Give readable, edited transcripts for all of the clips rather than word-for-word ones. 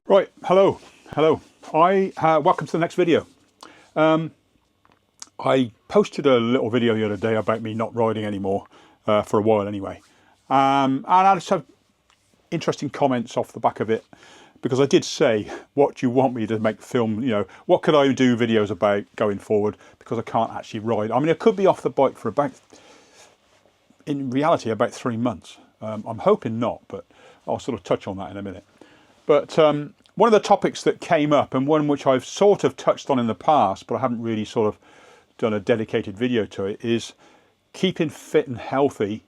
Right, hello. Welcome to the next video. I posted a little video the other day about me not riding anymore, for a while anyway. And I had some interesting comments off the back of it, because I did say, what do you want me to make film, what could I do videos about going forward, because I can't actually ride. I mean, I could be off the bike for in reality, about 3 months. I'm hoping not, but I'll sort of touch on that in a minute. But one of the topics that came up, and one which I've sort of touched on in the past, but I haven't really sort of done a dedicated video to it, is keeping fit and healthy,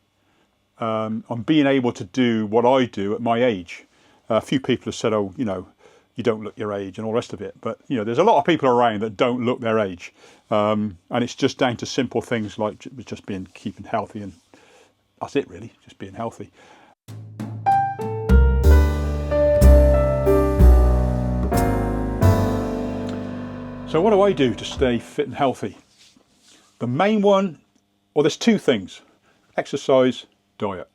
on being able to do what I do at my age. A few people have said, oh, you don't look your age and all the rest of it. But, there's a lot of people around that don't look their age. And it's just down to simple things like just keeping healthy, and that's it really, just being healthy. So what do I do to stay fit and healthy? The main one, well, there's two things: exercise, diet.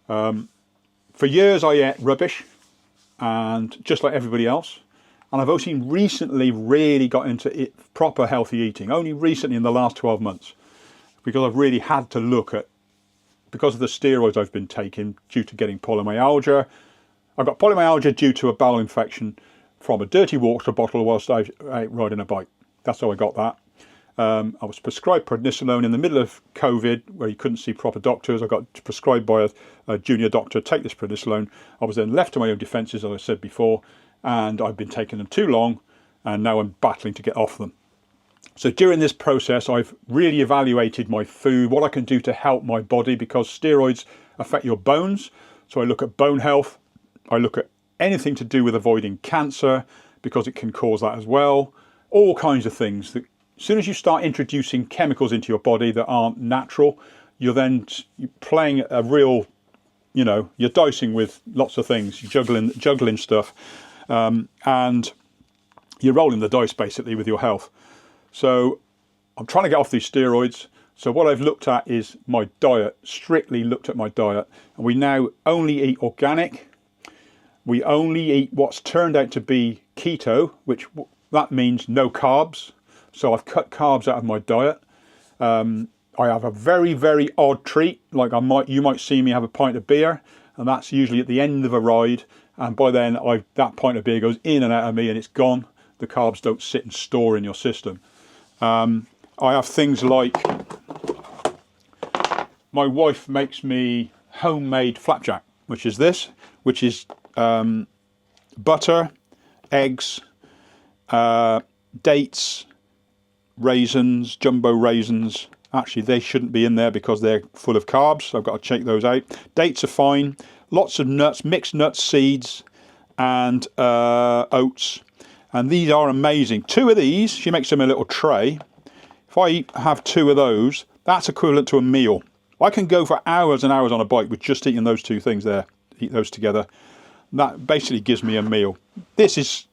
For years I ate rubbish, and just like everybody else, and I've only recently really got into proper healthy eating, only recently in the last 12 months, because I've really had to look at, because of the steroids I've been taking due to getting polymyalgia. I got polymyalgia due to a bowel infection from a dirty water bottle whilst I was riding a bike. That's how I got that. I was prescribed prednisolone in the middle of COVID, where you couldn't see proper doctors. I got prescribed by a junior doctor, take this prednisolone. I was then left to my own defences, as I said before, and I've been taking them too long, and now I'm battling to get off them. So during this process, I've really evaluated my food, what I can do to help my body, because steroids affect your bones. So I look at bone health. I look at anything to do with avoiding cancer, because it can cause that as well. All kinds of things. That, as soon as you start introducing chemicals into your body that aren't natural, you're playing a real, you're dicing with lots of things, you're juggling stuff, and you're rolling the dice basically with your health. So I'm trying to get off these steroids. So what I've looked at is my diet, strictly looked at my diet, and we now only eat organic. We only eat what's turned out to be keto, which that means no carbs. So I've cut carbs out of my diet. I have a very, very odd treat. Like you might see me have a pint of beer, and that's usually at the end of a ride. And by then, that pint of beer goes in and out of me, and it's gone. The carbs don't sit and store in your system. I have things like, my wife makes me homemade flapjack, which is this, which is butter, eggs, dates, raisins, jumbo raisins. Actually, they shouldn't be in there because they're full of carbs, so I've got to check those out. Dates are fine. Lots of nuts, mixed nuts, seeds, and oats. And these are amazing. 2 of these, she makes them in a little tray. If I have 2 of those, that's equivalent to a meal. I can go for hours and hours on a bike with just eating those 2 things there. Eat those together. That basically gives me a meal. This is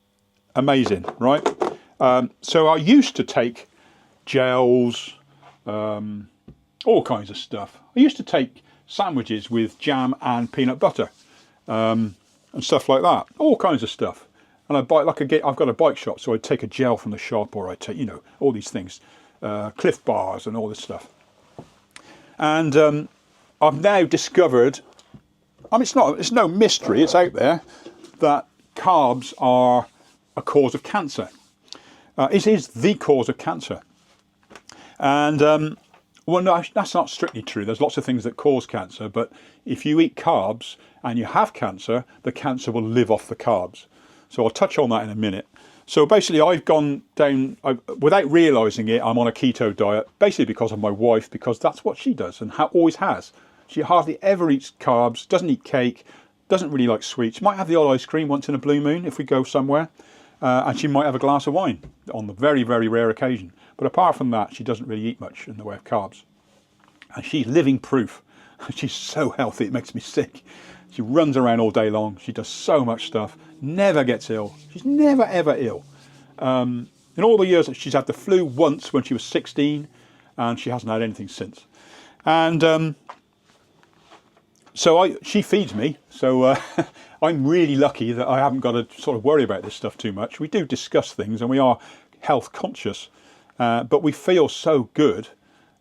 amazing, right? So I used to take gels, all kinds of stuff. I used to take sandwiches with jam and peanut butter, and stuff like that. All kinds of stuff. And I've got a bike shop, so I'd take a gel from the shop, or I'd take, all these things, Cliff Bars and all this stuff. And I've now discovered, it's no mystery, it's out there, that carbs are a cause of cancer. It is the cause of cancer. And, well, no, that's not strictly true. There's lots of things that cause cancer, but if you eat carbs and you have cancer, the cancer will live off the carbs. So I'll touch on that in a minute. So basically I've gone down, without realising it, I'm on a keto diet, basically because of my wife, because that's what she does and always has. She hardly ever eats carbs, doesn't eat cake, doesn't really like sweets. Might have the odd ice cream once in a blue moon if we go somewhere. And she might have a glass of wine on the very, very rare occasion. But apart from that, she doesn't really eat much in the way of carbs. And she's living proof. She's so healthy, it makes me sick. She runs around all day long. She does so much stuff. Never gets ill. She's never, ever ill. In all the years that she's had the flu once when she was 16, and she hasn't had anything since. And So she feeds me, so I'm really lucky that I haven't got to sort of worry about this stuff too much. We do discuss things and we are health conscious, but we feel so good.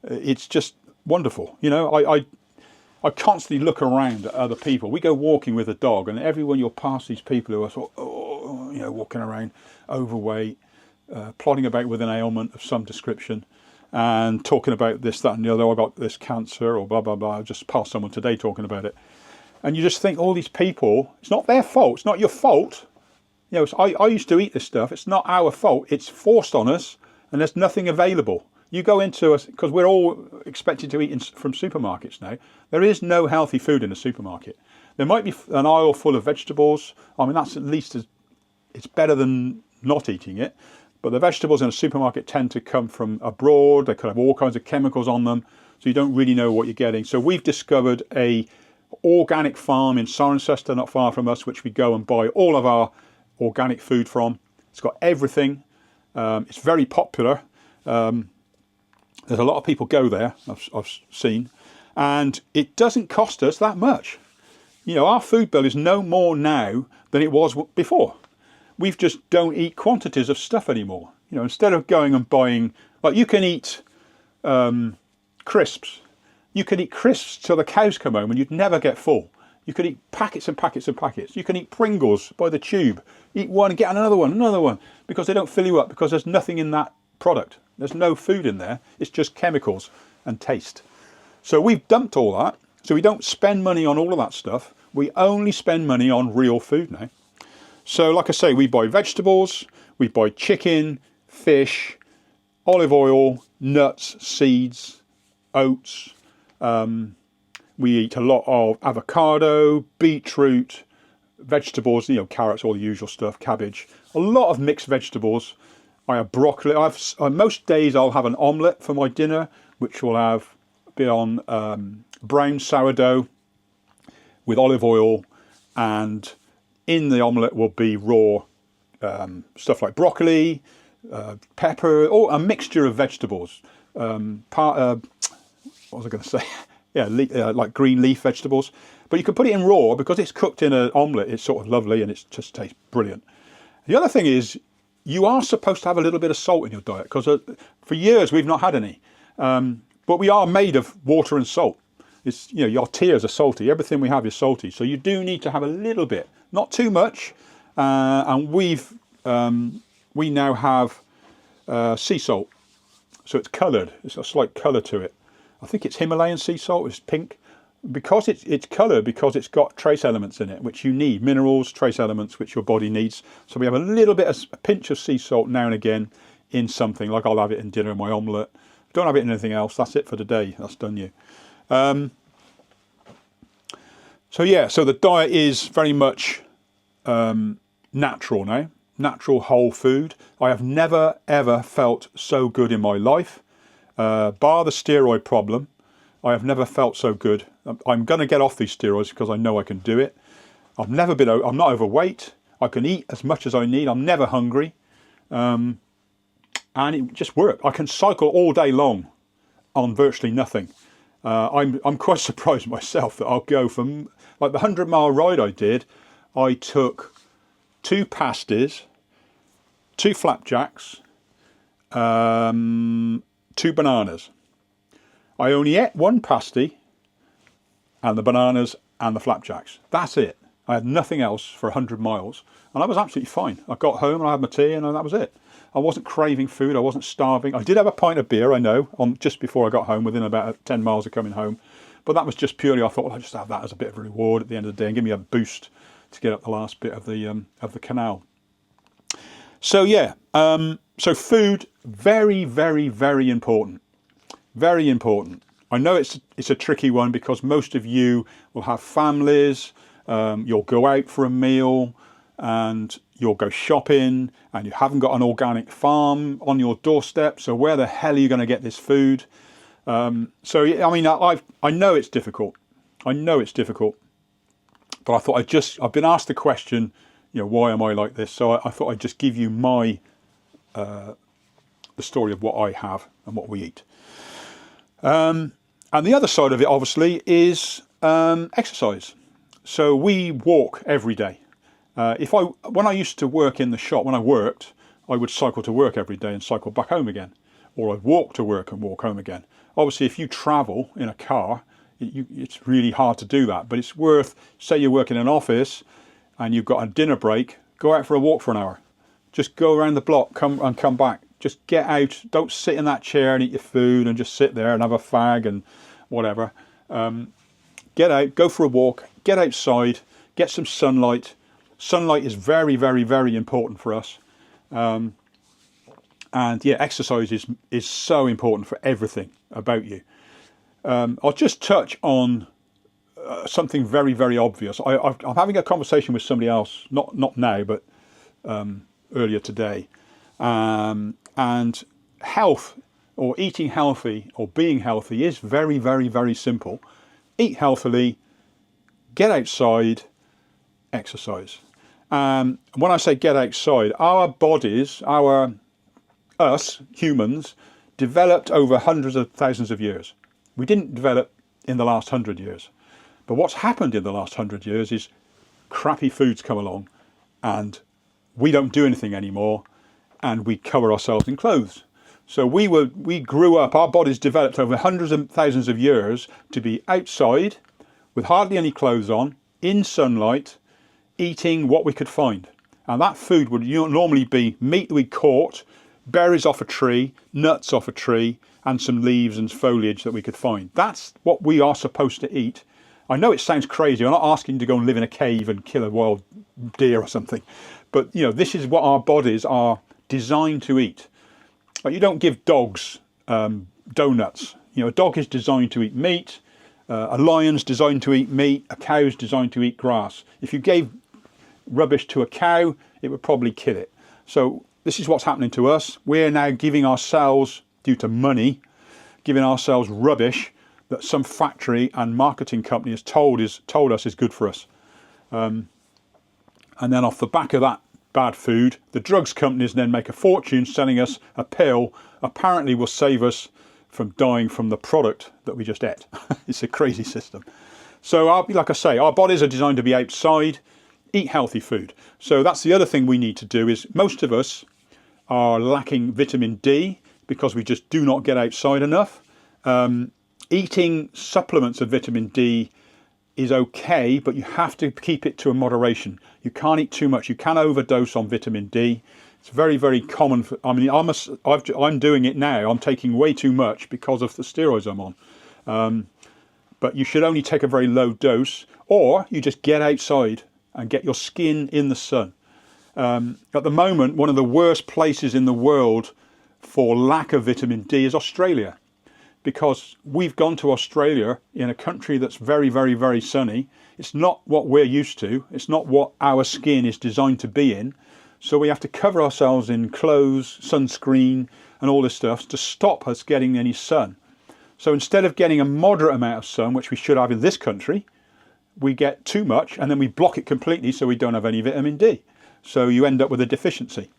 It's just wonderful. You know, I constantly look around at other people. We go walking with a dog, and everyone you'll pass these people who are sort of, you know, walking around overweight, plodding about with an ailment of some description, and talking about this, that, and the other. I got this cancer, or blah blah blah. I just passed someone today talking about it, and you just think all these people. It's not their fault. It's not your fault. You know, I used to eat this stuff. It's not our fault. It's forced on us, and there's nothing available. You go into us because we're all expected to eat from supermarkets now. There is no healthy food in a supermarket. There might be an aisle full of vegetables. I mean, that's at least it's better than not eating it. But the vegetables in a supermarket tend to come from abroad. They could have all kinds of chemicals on them, so you don't really know what you're getting. So we've discovered a organic farm in Cirencester, not far from us, which we go and buy all of our organic food from. It's got everything. It's very popular. There's a lot of people go there, I've seen, and it doesn't cost us that much. You know, our food bill is no more now than it was before. We just don't eat quantities of stuff anymore. You know, instead of going and buying, like you can eat crisps. You can eat crisps till the cows come home and you'd never get full. You could eat packets and packets and packets. You can eat Pringles by the tube. Eat one and get another one, because they don't fill you up, because there's nothing in that product. There's no food in there. It's just chemicals and taste. So we've dumped all that. So we don't spend money on all of that stuff. We only spend money on real food now. So like I say, we buy vegetables, we buy chicken, fish, olive oil, nuts, seeds, oats. We eat a lot of avocado, beetroot, vegetables, you know, carrots, all the usual stuff, cabbage. A lot of mixed vegetables. I have broccoli. Most days I'll have an omelette for my dinner, which will have be on brown sourdough with olive oil, and in the omelette will be raw stuff like broccoli, pepper, or a mixture of vegetables. What was I going to say? Yeah, like green leaf vegetables. But you can put it in raw because it's cooked in an omelette. It's sort of lovely and it just tastes brilliant. The other thing is, you are supposed to have a little bit of salt in your diet, because for years we've not had any. But we are made of water and salt. It's, you know, your tears are salty. Everything we have is salty. So you do need to have a little bit, not too much. And we now have sea salt. So it's coloured. It's a slight colour to it. I think it's Himalayan sea salt. It's pink. Because it's coloured, because it's got trace elements in it, which you need. Minerals, trace elements, which your body needs. So we have a little bit, a pinch of sea salt now and again in something. Like I'll have it in dinner, in my omelette. Don't have it in anything else. That's it for today. That's done you. So yeah, so the diet is very much natural now. Natural whole food. I have never ever felt so good in my life. Bar the steroid problem, I have never felt so good. I'm going to get off these steroids because I know I can do it. I'm not overweight. I can eat as much as I need. I'm never hungry. And it just worked. I can cycle all day long on virtually nothing. I'm quite surprised myself that I'll go from, like the 100-mile ride I did, I took 2 pasties, 2 flapjacks, 2 bananas. I only ate 1 pasty and the bananas and the flapjacks. That's it. I had nothing else for 100 miles, and I was absolutely fine. I got home and I had my tea, and that was it. I wasn't craving food. I wasn't starving. I did have a pint of beer, I know, just before I got home, within about 10 miles of coming home. But that was just purely, I thought, well, I'll just have that as a bit of a reward at the end of the day and give me a boost to get up the last bit of the canal. So yeah, so food, very, very, very important. Very important. I know it's a tricky one, because most of you will have families, you'll go out for a meal, and you'll go shopping, and you haven't got an organic farm on your doorstep, so where the hell are you going to get this food? So I mean, I know it's difficult. I know it's difficult. But I thought I've been asked the question, you know, why am I like this? So I thought I'd just give you the story of what I have and what we eat. And the other side of it, obviously, is exercise. So we walk every day. When I used to work in the shop, when I worked, I would cycle to work every day and cycle back home again, or I'd walk to work and walk home again. Obviously, if you travel in a car, it's really hard to do that. But it's worth, say you work in an office and you've got a dinner break, go out for a walk for an hour. Just go around the block, come back. Just get out. Don't sit in that chair and eat your food and just sit there and have a fag and whatever. Get out, go for a walk, get outside, get some sunlight. Sunlight is very, very, very important for us. And yeah, exercise is so important for everything about you. I'll just touch on something very, very obvious. I'm having a conversation with somebody else, not now, but earlier today. And health, or eating healthy, or being healthy is very, very, very simple. Eat healthily, get outside, exercise. When I say get outside, our bodies, us humans, developed over hundreds of thousands of years. We didn't develop in the last 100 years. But what's happened in the last 100 years is crappy foods come along and we don't do anything anymore and we cover ourselves in clothes. So we grew up, our bodies developed over hundreds of thousands of years to be outside with hardly any clothes on, in sunlight, eating what we could find. And that food would normally be meat we caught, berries off a tree, nuts off a tree, and some leaves and foliage that we could find. That's what we are supposed to eat. I know it sounds crazy. I'm not asking you to go and live in a cave and kill a wild deer or something. But, this is what our bodies are designed to eat. Like, you don't give dogs donuts. A dog is designed to eat meat. A lion's designed to eat meat. A cow's designed to eat grass. If you gave rubbish to a cow, it would probably kill it. So this is what's happening to us. We're now giving ourselves, due to money, giving ourselves rubbish that some factory and marketing company has told us is good for us. And then off the back of that bad food, the drugs companies then make a fortune selling us a pill apparently will save us from dying from the product that we just ate. It's a crazy system. So like I say, our bodies are designed to be outside, eat healthy food. So that's the other thing we need to do is most of us are lacking vitamin D because we just do not get outside enough. Eating supplements of vitamin D is okay, but you have to keep it to a moderation. You can't eat too much. You can overdose on vitamin D. It's very, very common. I'm doing it now. I'm taking way too much because of the steroids I'm on. But you should only take a very low dose, or you just get outside and get your skin in the sun. At the moment, one of the worst places in the world for lack of vitamin D is Australia. Because we've gone to Australia in a country that's very, very, very sunny. It's not what we're used to. It's not what our skin is designed to be in. So we have to cover ourselves in clothes, sunscreen, and all this stuff to stop us getting any sun. So instead of getting a moderate amount of sun, which we should have in this country, we get too much and then we block it completely so we don't have any vitamin D. So you end up with a deficiency.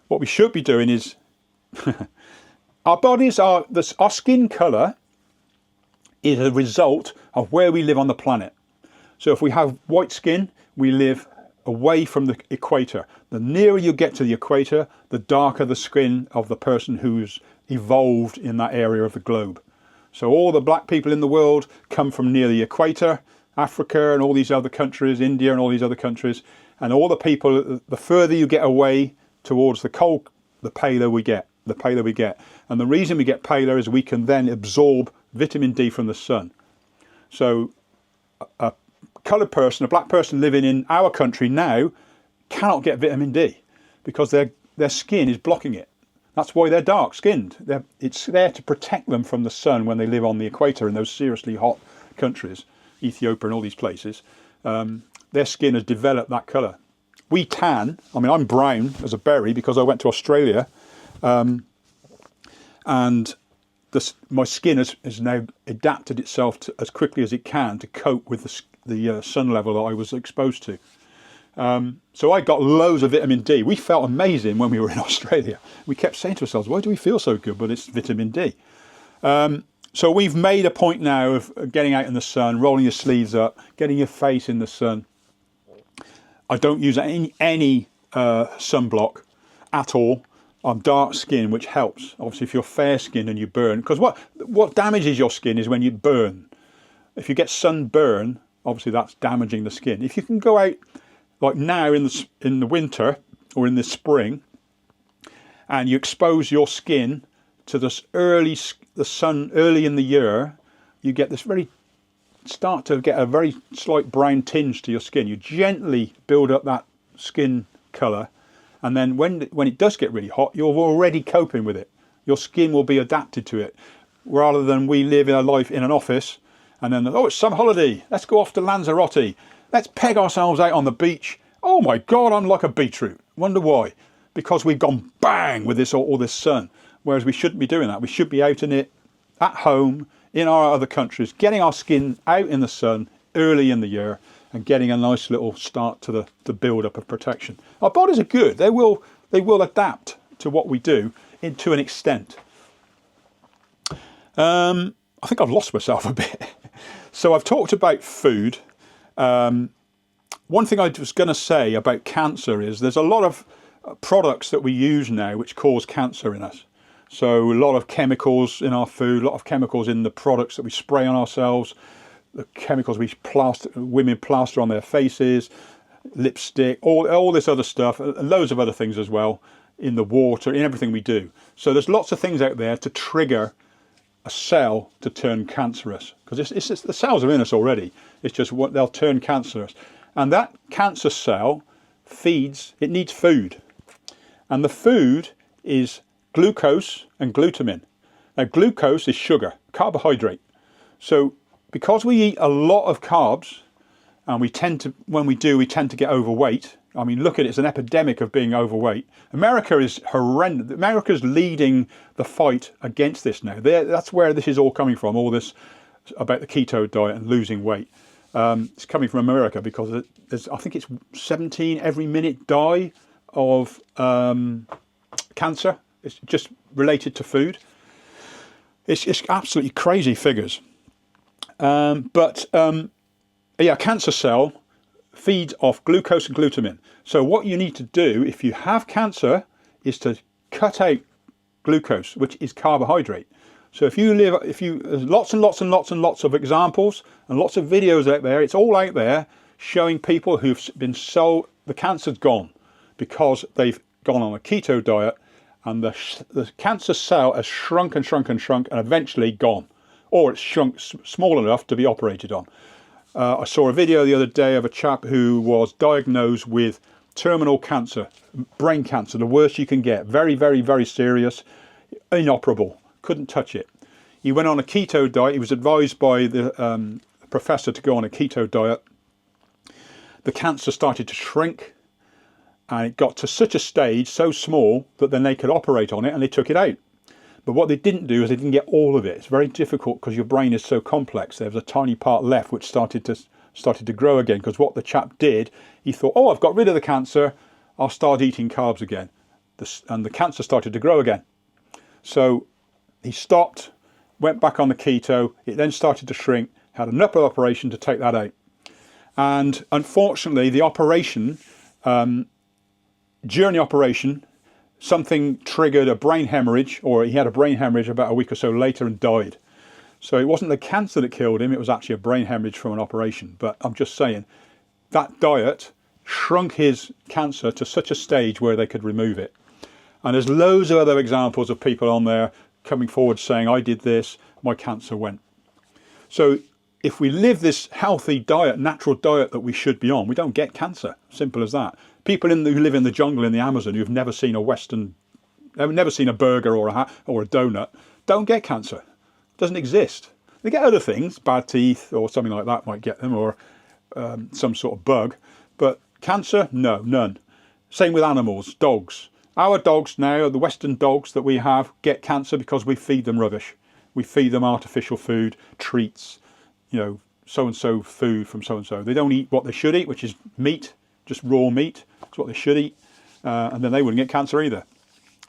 What we should be doing is... Our bodies our skin colour is a result of where we live on the planet. So if we have white skin, we live away from the equator. The nearer you get to the equator, the darker the skin of the person who's evolved in that area of the globe. So all the black people in the world come from near the equator, Africa and all these other countries, India and all these other countries. And all the people, the further you get away towards the cold, the paler we get. And the reason we get paler is we can then absorb vitamin D from the sun. So a coloured person, a black person living in our country now cannot get vitamin D because their skin is blocking it. That's why they're dark skinned. It's there to protect them from the sun when they live on the equator in those seriously hot countries, Ethiopia and all these places. Their skin has developed that colour. We tan. I'm brown as a berry because I went to Australia. And my skin has now adapted itself to, as quickly as it can to cope with the sun level that I was exposed to. So I got loads of vitamin D. We felt amazing when we were in Australia. We kept saying to ourselves, why do we feel so good? But it's vitamin D. So we've made a point now of getting out in the sun, rolling your sleeves up, getting your face in the sun. I don't use any sunblock at all. I'm dark skinned, which helps. Obviously, if you're fair skinned and you burn, because what damages your skin is when you burn. If you get sunburn, obviously that's damaging the skin. If you can go out like now in the winter or in the spring, and you expose your skin to the sun early in the year, you get this start to get a very slight brown tinge to your skin. You gently build up that skin colour, and then when it does get really hot, you're already coping with it. Your skin will be adapted to it, rather than we live in a life in an office, and then, oh, it's some holiday, let's go off to Lanzarote, let's peg ourselves out on the beach. Oh my God, I'm like a beetroot. Wonder why? Because we've gone bang with all this sun, whereas we shouldn't be doing that. We should be out in it, at home, in our other countries, getting our skin out in the sun early in the year and getting a nice little start to the build up of protection. Our bodies are good. They will adapt to what we do to an extent. I think I've lost myself a bit. So I've talked about food. One thing I was going to say about cancer is there's a lot of products that we use now which cause cancer in us. So a lot of chemicals in our food, a lot of chemicals in the products that we spray on ourselves, the chemicals women plaster on their faces, lipstick, all this other stuff, and loads of other things as well, in the water, in everything we do. So there's lots of things out there to trigger a cell to turn cancerous, because it's the cells are in us already. It's just what they'll turn cancerous, and that cancer cell it needs food, and the food is glucose and glutamine. Now, glucose is sugar, carbohydrate. So because we eat a lot of carbs, and when we do, we tend to get overweight. I mean, look at it, it's an epidemic of being overweight. America is horrendous. America's leading the fight against this now. That's where this is all coming from, all this about the keto diet and losing weight. It's coming from America, because I think it's 17 every minute die of cancer. It's just related to food. It's absolutely crazy figures. A cancer cell feeds off glucose and glutamine. So what you need to do if you have cancer is to cut out glucose, which is carbohydrate. So there's lots and lots and lots and lots of examples and lots of videos out there. It's all out there showing people who've been the cancer's gone because they've gone on a keto diet, and the cancer cell has shrunk and shrunk and shrunk and eventually gone, or it's shrunk small enough to be operated on. I saw a video the other day of a chap who was diagnosed with terminal cancer, brain cancer, the worst you can get. Very, very, very serious, inoperable, couldn't touch it. He went on a keto diet. He was advised by the professor to go on a keto diet. The cancer started to shrink, and it got to such a stage, so small, that then they could operate on it, and they took it out. But what they didn't do is they didn't get all of it. It's very difficult because your brain is so complex. There was a tiny part left which started to grow again, because what the chap did, he thought, oh, I've got rid of the cancer, I'll start eating carbs again. And the cancer started to grow again. So he stopped, went back on the keto, it then started to shrink, had an upper operation to take that out. And unfortunately, the operation, during the operation, something triggered a brain hemorrhage, or he had a brain hemorrhage about a week or so later and died. So it wasn't the cancer that killed him, it was actually a brain hemorrhage from an operation. But I'm just saying, that diet shrunk his cancer to such a stage where they could remove it. And there's loads of other examples of people on there coming forward saying, I did this, my cancer went. So if we live this healthy diet, natural diet that we should be on, we don't get cancer. Simple as that. People who live in the jungle in the Amazon who've never seen never seen a burger or a donut, don't get cancer. It doesn't exist. They get other things, bad teeth or something like that might get them, or some sort of bug. But cancer, no, none. Same with animals, dogs. Our dogs now, the Western dogs that we have, get cancer because we feed them rubbish. We feed them artificial food, treats, so-and-so food from so-and-so. They don't eat what they should eat, which is meat, just raw meat. That's what they should eat. And then they wouldn't get cancer either.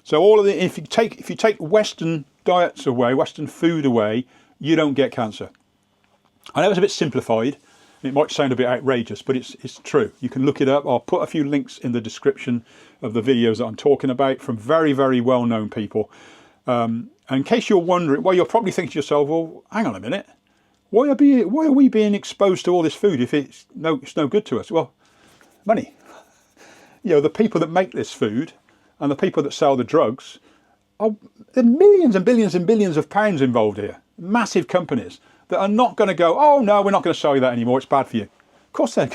So all of if you take Western diets away, Western food away, you don't get cancer. I know it's a bit simplified. It might sound a bit outrageous, but it's true. You can look it up. I'll put a few links in the description of the videos that I'm talking about from very, very well-known people. And in case you're wondering, well, you're probably thinking to yourself, well, hang on a minute. Why are we being exposed to all this food if it's no good to us? Well, money. The people that make this food and the people that sell the drugs, there are millions and billions and billions of pounds involved here. Massive companies that are not going to go, oh no, we're not going to sell you that anymore, it's bad for you. Of course they're,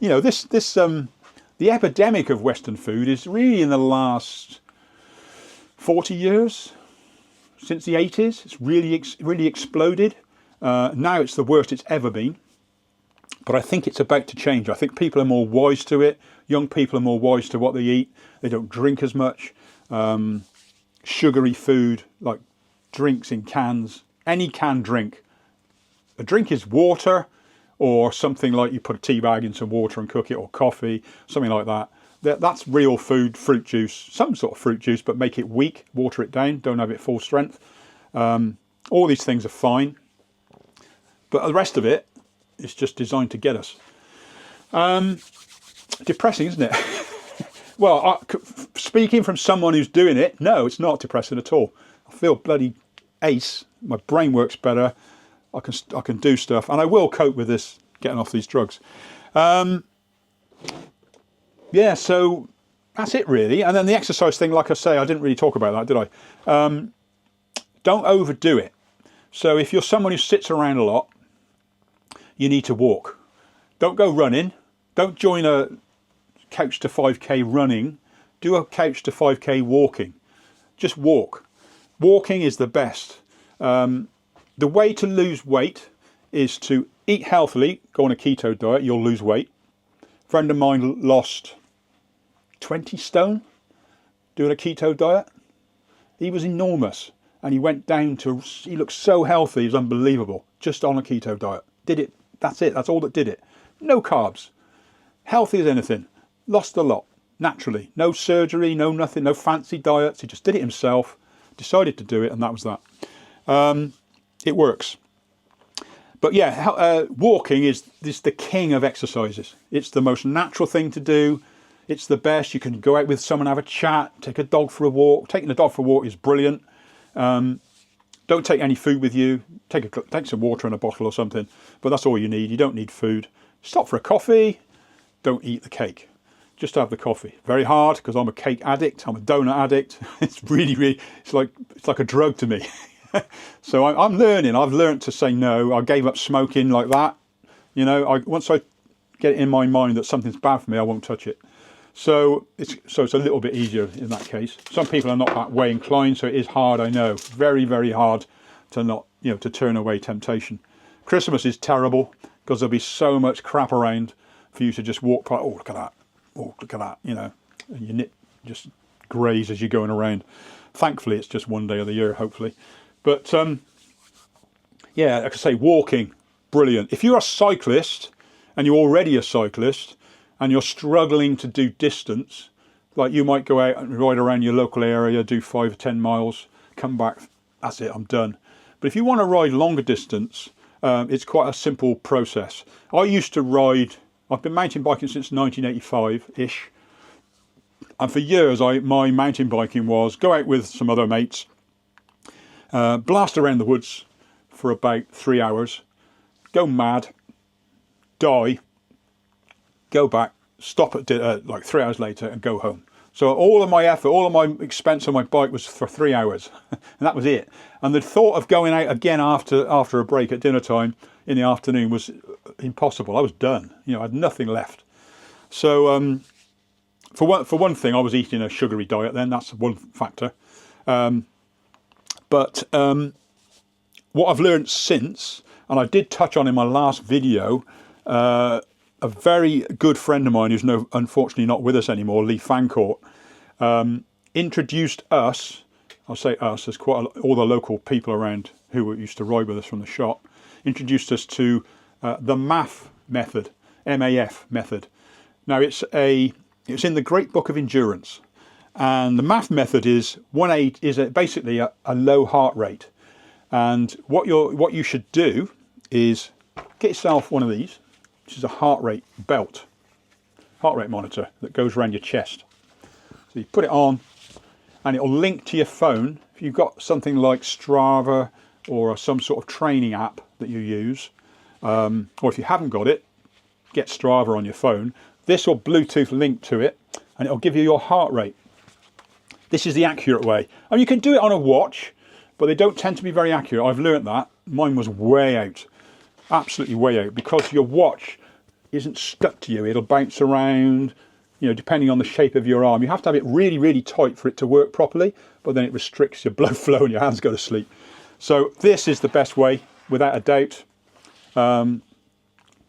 the epidemic of Western food is really in the last 40 years, since the 80s. It's really exploded. Now it's the worst it's ever been. But I think it's about to change. I think people are more wise to it. Young people are more wise to what they eat. They don't drink as much. Sugary food, like drinks in cans, any canned drink. A drink is water, or something like you put a tea bag in some water and cook it, or coffee, something like that. That's real food, fruit juice, some sort of fruit juice, but make it weak, water it down, don't have it full strength. All these things are fine. But the rest of it is just designed to get us. Depressing, isn't it? Well, speaking from someone who's doing it, no, it's not depressing at all. I feel bloody ace. My brain works better. I can do stuff, and I will cope with this, getting off these drugs. Yeah, so that's it really. And then the exercise thing, like I say, I didn't really talk about that, did I? Don't overdo it. So if you're someone who sits around a lot, you need to walk. Don't go running. Don't join a couch to 5k running. Do a couch to 5k walking. Just walk. Walking is the best. The way to lose weight is to eat healthily, go on a keto diet, you'll lose weight. A friend of mine lost 20 stone doing a keto diet. He was enormous, and he went down to, he looked so healthy, it was unbelievable, just on a keto diet. Did it, that's it, that's all that did it. No carbs, healthy as anything, lost a lot, naturally. No surgery, no nothing, no fancy diets, he just did it himself, decided to do it, and that was that. It works. But yeah, walking is the king of exercises. It's the most natural thing to do. It's the best. You can go out with someone, have a chat, take a dog for a walk. Taking a dog for a walk is brilliant. Don't take any food with you. Take some water in a bottle or something. But that's all you need. You don't need food. Stop for a coffee. Don't eat the cake. Just have the coffee. Very hard because I'm a cake addict. I'm a donut addict. It's really, it's like a drug to me. So I'm learning. I've learned to say no. I gave up smoking like that. Once I get it in my mind that something's bad for me, I won't touch it. So it's a little bit easier in that case. Some people are not that way inclined, so it is hard. I know, very, very hard to not, to turn away temptation. Christmas is terrible because there'll be so much crap around for you to just walk by. Oh, look at that. Oh, look at that. And your nip just graze as you're going around. Thankfully, it's just one day of the year, hopefully. But yeah, like I say, walking, brilliant. If you're a cyclist and you're already a cyclist and you're struggling to do distance, like you might go out and ride around your local area, do 5 or 10 miles, come back, that's it, I'm done. But if you want to ride longer distance, it's quite a simple process. I used to ride, I've been mountain biking since 1985-ish. And for years, my mountain biking was go out with some other mates, blast around the woods for about 3 hours, go mad, die, go back, stop at like 3 hours later and go home. So all of my effort, all of my expense on my bike was for 3 hours, and that was it. And the thought of going out again after a break at dinner time in the afternoon was impossible. I was done. I had nothing left. So for one thing, I was eating a sugary diet then. That's one factor. But what I've learned since, and I did touch on in my last video, a very good friend of mine who's unfortunately not with us anymore, Lee Fancourt, introduced us, I'll say us, there's all the local people around who used to ride with us from the shop, introduced us to the MAF method, MAF method. Now it's in the Great Book of Endurance, and the MAF method is basically a low heart rate. And what you should do is get yourself one of these, which is a heart rate belt, heart rate monitor that goes around your chest. So you put it on and it'll link to your phone. If you've got something like Strava or some sort of training app that you use, or if you haven't got it, get Strava on your phone. This will Bluetooth link to it and it'll give you your heart rate. This is the accurate way. And you can do it on a watch, but they don't tend to be very accurate. I've learnt that. Mine was way out, absolutely way out, because your watch isn't stuck to you. It'll bounce around, you know, depending on the shape of your arm. You have to have it really, really tight for it to work properly, but then it restricts your blood flow and your hands go to sleep. So this is the best way, without a doubt.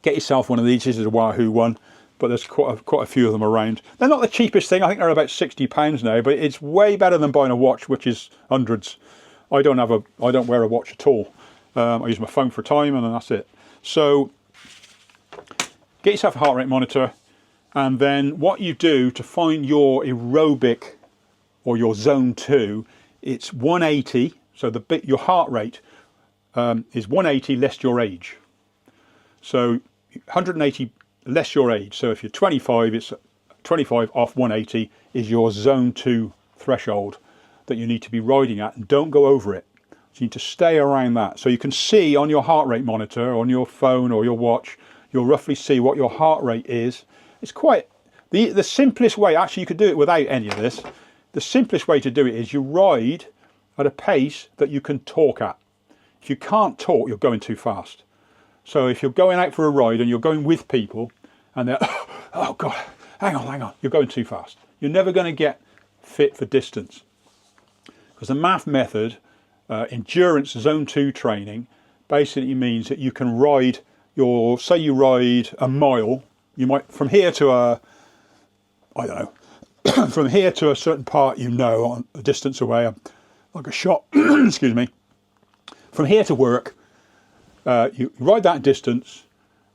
Get yourself one of these. This is a Wahoo one, but there's quite a few of them around. They're not the cheapest thing. I think they're about £60 now, but it's way better than buying a watch, which is hundreds. I don't wear a watch at all. I use my phone for time and then that's it. So get yourself a heart rate monitor, and then what you do to find your aerobic or your zone 2, it's 180. So your heart rate is 180 less your age. So 180 less your age. So if you're 25, it's 25 off 180 is your zone 2 threshold that you need to be riding at, and don't go over it. So you need to stay around that. So you can see on your heart rate monitor, on your phone or your watch, you'll roughly see what your heart rate is. It's quite, the simplest way, actually you could do it without any of this. The simplest way to do it is you ride at a pace that you can talk at. If you can't talk, you're going too fast. So if you're going out for a ride and you're going with people and they're, oh God, hang on, you're going too fast. You're never going to get fit for distance. Because the MAF method, endurance zone 2 training, basically means that you can ride say you ride a mile, you might, from here to I don't know, from here to a certain part, on a distance away, like a shot, excuse me, from here to work, you ride that distance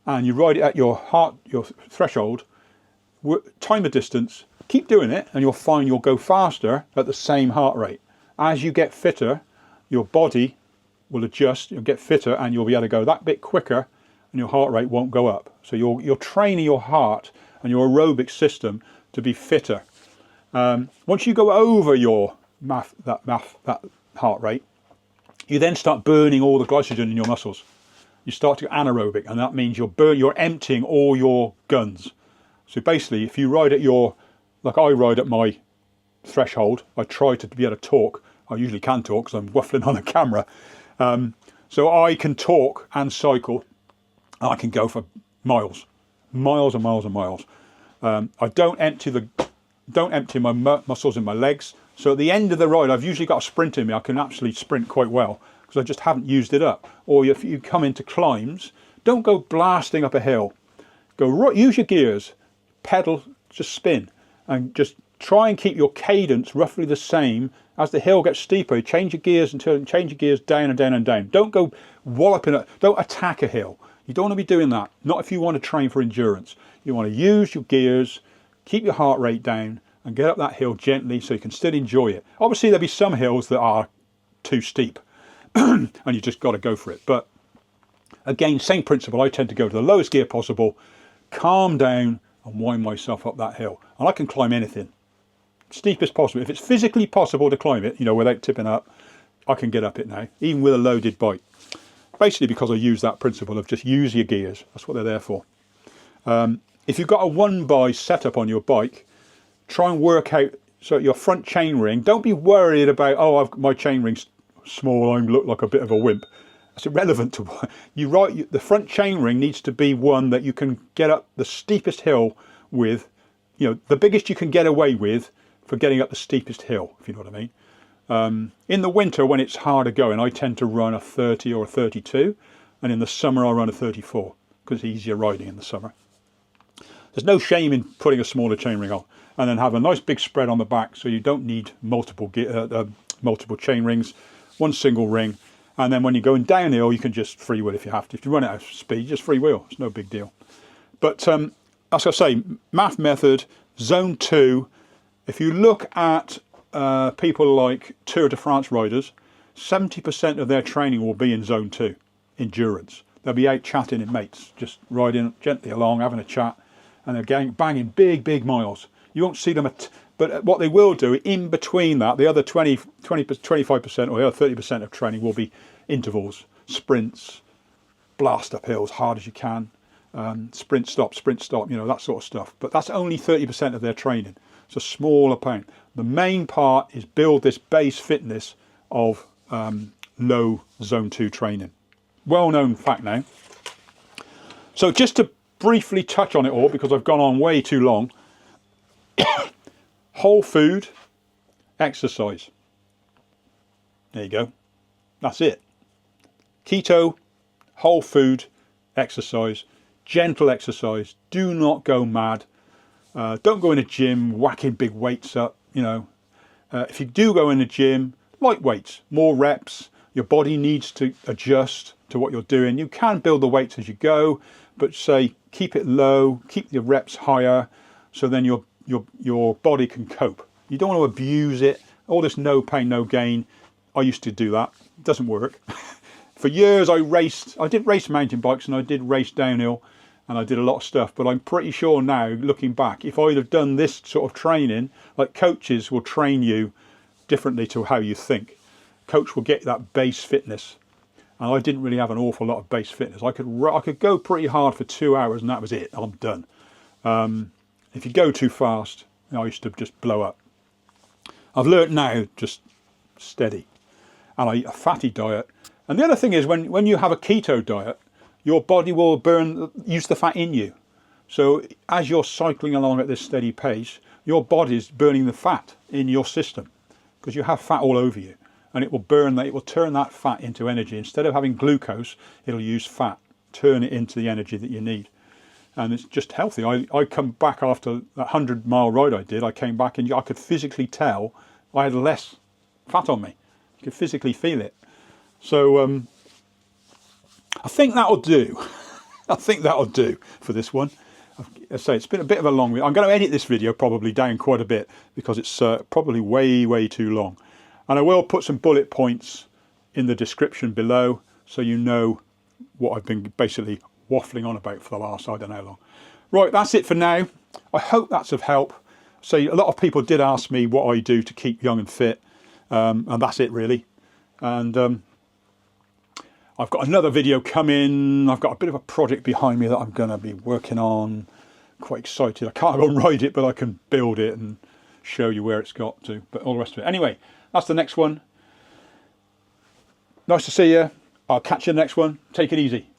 and you ride it at your threshold, time the distance, keep doing it, and you'll find you'll go faster at the same heart rate. As you get fitter, your body will adjust, you'll get fitter and you'll be able to go that bit quicker and your heart rate won't go up. So you're training your heart and your aerobic system to be fitter. Once you go over that heart rate, you then start burning all the glycogen in your muscles. You start to go anaerobic, and that means you're emptying all your guns. So basically, if you ride at like I ride at my threshold, I try to be able to talk. I usually can talk because I'm waffling on the camera. So I can talk and cycle. I can go for miles and miles and miles. I don't empty my muscles in my legs. So at the end of the ride, I've usually got a sprint in me. I can actually sprint quite well because I just haven't used it up. Or if you come into climbs, don't go blasting up a hill. Use your gears, pedal, just spin, and just try and keep your cadence roughly the same. As the hill gets steeper, change your gears down and down and down. Don't go walloping it. Don't attack a hill. You don't want to be doing that. Not if you want to train for endurance. You want to use your gears, keep your heart rate down, and get up that hill gently so you can still enjoy it. Obviously, there'll be some hills that are too steep, and you just got to go for it. But again, same principle. I tend to go to the lowest gear possible, calm down, and wind myself up that hill. And I can climb anything. Steep as possible. If it's physically possible to climb it, without tipping up, I can get up it now, even with a loaded bike. Basically because I use that principle of just use your gears. That's what they're there for. If you've got a 1x setup on your bike, try and work out your front chain ring. Don't be worried about, my chain ring's small, I look like a bit of a wimp. That's irrelevant to what the front chain ring needs to be one that you can get up the steepest hill with, the biggest you can get away with for getting up the steepest hill, if you know what I mean. In the winter, when it's harder going, I tend to run a 30 or a 32, and in the summer I run a 34 because it's easier riding in the summer. There's no shame in putting a smaller chainring on, and then have a nice big spread on the back, so you don't need multiple chain rings, one single ring, and then when you're going downhill, you can just freewheel if you have to. If you run out of speed, just freewheel. It's no big deal. But as I say, MAF method, zone 2. If you look at people like Tour de France riders, 70% of their training will be in zone 2, endurance. They'll be out chatting in mates, just riding gently along, having a chat, and they're banging big miles. You won't see them, but what they will do in between that, the other 25% or the other 30% of training will be intervals, sprints, blast up hills hard as you can, sprint stop, you know, that sort of stuff. But that's only 30% of their training. It's a smaller point. The main part is build this base fitness of low zone 2 training. Well-known fact now. So just to briefly touch on it all, because I've gone on way too long. Whole food, exercise. There you go. That's it. Keto, whole food, exercise, gentle exercise. Do not go mad. Don't go in a gym whacking big weights up. You know, if you do go in the gym, light weights, more reps. Your body needs to adjust to what you're doing. You can build the weights as you go, but say keep it low, keep your reps higher, so then your body can cope. You don't want to abuse it. All this no pain, no gain. I used to do that. It doesn't work. For years I did race mountain bikes and I did race downhill and I did a lot of stuff, but I'm pretty sure now, looking back, if I'd have done this sort of training, like coaches will train you differently to how you think. Coach will get that base fitness. And I didn't really have an awful lot of base fitness. I could go pretty hard for 2 hours and that was it. I'm done. If you go too fast, I used to just blow up. I've learnt now, just steady. And I eat a fatty diet. And the other thing is when you have a keto diet, your body will use the fat in you. So as you're cycling along at this steady pace, your body's burning the fat in your system because you have fat all over you. And it will burn that, it will turn that fat into energy. Instead of having glucose, it'll use fat, turn it into the energy that you need. And it's just healthy. I come back after that 100-mile ride I did, I came back and I could physically tell I had less fat on me. You could physically feel it. So I think that'll do. I think that'll do for this one. I say it's been a bit of a long video. I'm going to edit this video probably down quite a bit because it's probably way too long. And I will put some bullet points in the description below so you know what I've been basically waffling on about for the last, I don't know how long. Right, that's it for now. I hope that's of help. So a lot of people did ask me what I do to keep young and fit. And that's it really. And I've got another video coming. I've got a bit of a project behind me that I'm going to be working on. Quite excited. I can't go and ride it, but I can build it and show you where it's got to. But all the rest of it. Anyway. That's the next one. Nice to see you. I'll catch you in the next one. Take it easy.